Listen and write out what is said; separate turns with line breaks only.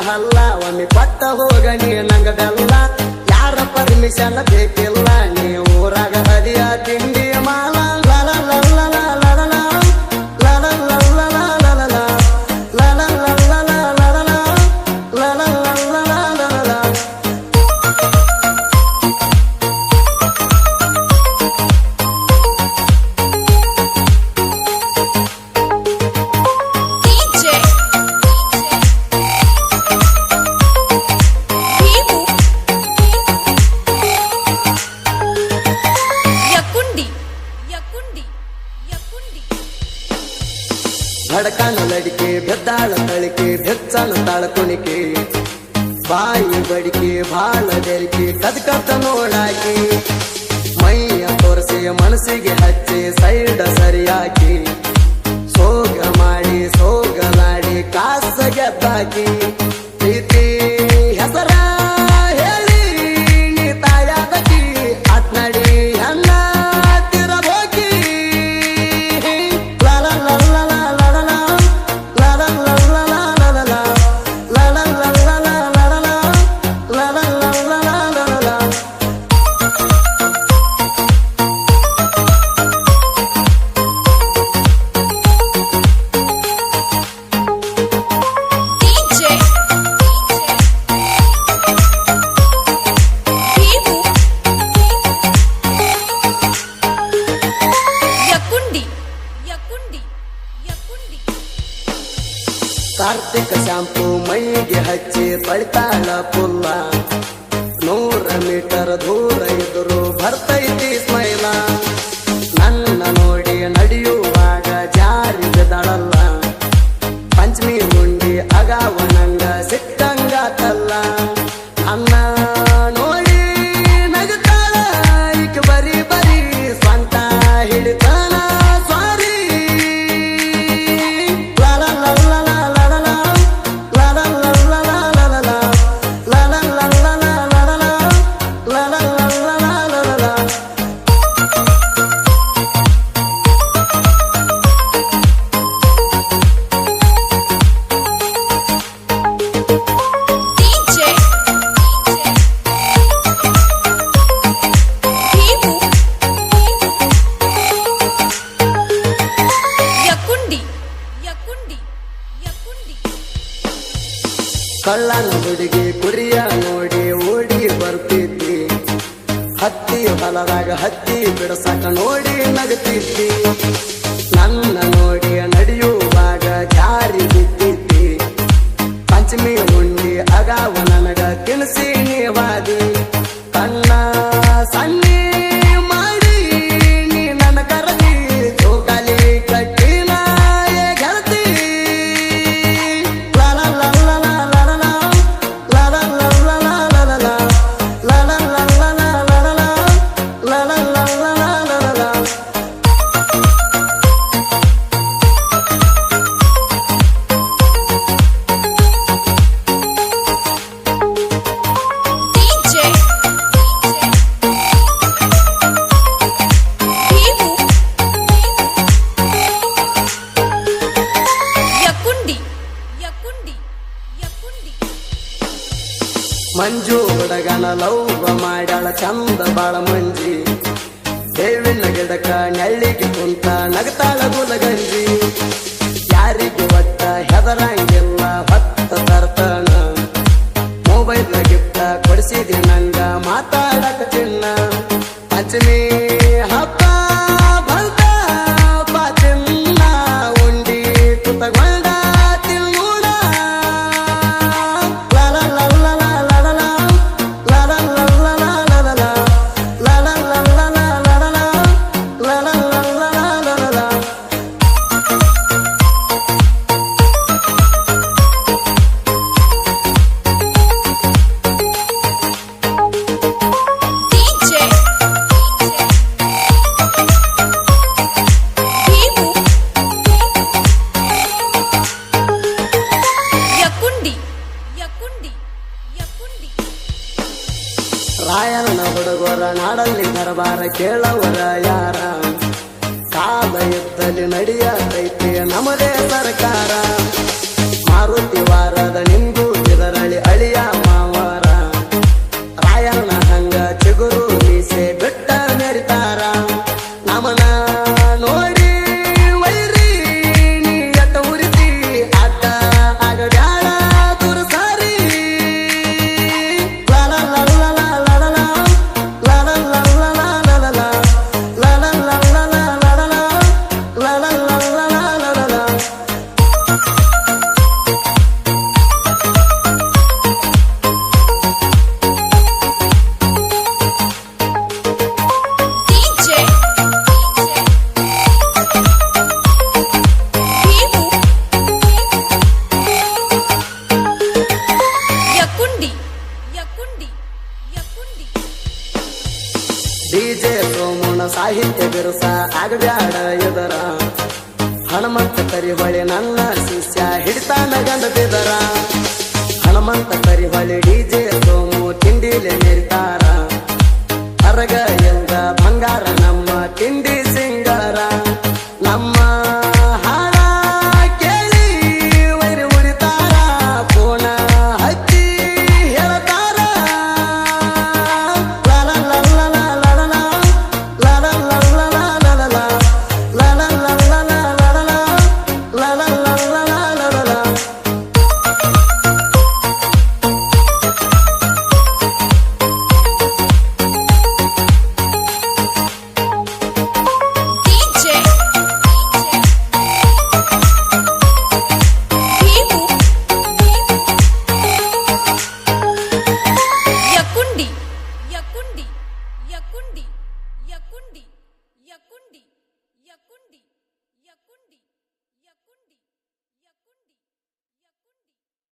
ಹಲ್ಲ ಒಮ್ಮೆ ಕೊಟ್ಟ ಹೋಗ ನೀ ನಂಗ ಬೆಲ್ಲ ಯಾರ ಪರ್ಮಿಷನ್ ಬೇಕಿಲ್ಲ ನೀ ಊರಾಗ ಹದಿಯ ತಿಂಡಿ ಮಾಲ ಬಡಕನ ಲಡಿಕೆ ಬೆದ್ದಾಳ ತಳಿಕೆ ಬೆಚ್ಚನ ತಾಳಕುಣಿಕೆ ಬಾಯಿ ಬಡಿಕೆ ಬಾಳ ಬೆರಿಕೆ ಕದ್ಕತ್ತ ನೋಡಾಕಿ ಮೈಯ ತೋರಿಸಿ ಮನಸ್ಸಿಗೆ ಹಚ್ಚಿ ಸೈಡ ಸರಿಯಾಕಿ ಸೋಗ ಮಾಡಿ ಸೋಗಲಾಡಿ ಕಾಸ ಗೆದ್ದಾಕಿ ಪ್ರೀತಿ ಹೆಸರ ಹೇಳಿ ನೀ ತಾಯಾದಕಿ ಅಟ್ನಡಿ ಹನ್ನ ಕಾರ್ತಿಕ ಶಾಂಪು ಮೈಗೆ ಹಚ್ಚಿ ಪಡಿತಾಳ ಪುಲ್ಲ 100 ಮೀಟರ್ ದೂರ ಇದ್ರು ಬರ್ತೈತಿ ಸ್ಮೈಲ ನನ್ನ ನೋಡಿ ನಡೆಯುವಾಗ ಜಾರಿ ಬಿದ್ದಾಳಲ್ಲ ಪಂಚಮಿ ಉಂಡಿ ಅಗಾವನಂಗ ಸಿಕ್ಕಂಗಾತಲ್ಲ ಅನ್ನ ನೋಡಿ ನಗುತ್ತಾಳ ಈಕೆ ಬರಿ ಬರಿ ಸ್ವಂತ ಹಿಡಿತಾನ ಕಳ್ಳನ ಹುಡುಗಿ ಕುರಿಯ ನೋಡಿ ಓಡಿ ಬರ್ತಿದ್ದಿ ಹತ್ತಿ ಹೊಲದಾಗ ಹತ್ತಿ ಬಿಡಸಾಕ ನೋಡಿ ನಗತಿದ್ದಿ ನನ್ನ ನೋಡಿ ನಡೆಯುವಾಗ ಜಾರಿ ಬಿದ್ದಿದ್ದಿ ಪಂಚಮಿ ಉಂಡಿ ಅಗಾವ ನನಗ ತಿನ್ಸಿ ನೀವಾದಿ ಕಣ್ಣ ಸನ್ನಿ ಮಾಡಿ ನೀ ನನ್ನ ಕರದಿ ಜೋಕಾಲಿ ಕಟ್ಟಿನ ಗೆಳತಿ ಮಂಜು ಹುಡುಗನ ಲವ್ವ ಮಾಡ್ಯಾಳ ಚಂದ ಬಾಳ ಮಂಜಿ ಬೇವಿನ ಗಿಡಕ ನೆಳ್ಳಿಗೆ ಕುಂತ ನಗತಾಳ ಗುಲಗಂಜಿ ಯಾರಿಗೆ ಒಟ್ಟ ಹೆದರಂಗಿಲ್ಲ ಹೊತ್ತ ತರ್ತಾನ ಮೊಬೈಲ್ ಗಿಫ್ಟ ಕೊಡಿಸಿದಿ ನಂಗ ಮಾತಾಡಕ ಚಿನ್ನ ಪಂಚಮಿ ಹಬ್ಬ ಬಂತ ಪಾಚಿನ್ನ ಉಂಡಿ ಕುತಗೊಂಡ ರಾಯಣ್ಣ ಹುಡುಗರ ನಾಡಲ್ಲಿ ದರಬಾರ ಕೇಳವರ ಯಾರ ಕಾಲ ಯುದ್ಧದಲ್ಲಿ ನಡೆಯತೈತೆ ನಮ್ಮದೇ ಸರ್ಕಾರ ಮಾರುತಿ ವಾರದ ನಿಂದು ಇದರ ಸಾಹಿತ್ಯ ಬಿರುಸ ಆಗಬ್ಯಾಡ ಎದರ ಹನುಮಂತ ಕರಿಹೊಳೆ ನನ್ನ ಶಿಷ್ಯ ಹಿಡಿತಾನ ಗಂಡ ಬಿದರ ಹನುಮಂತ ಕರಿಹೊಳೆ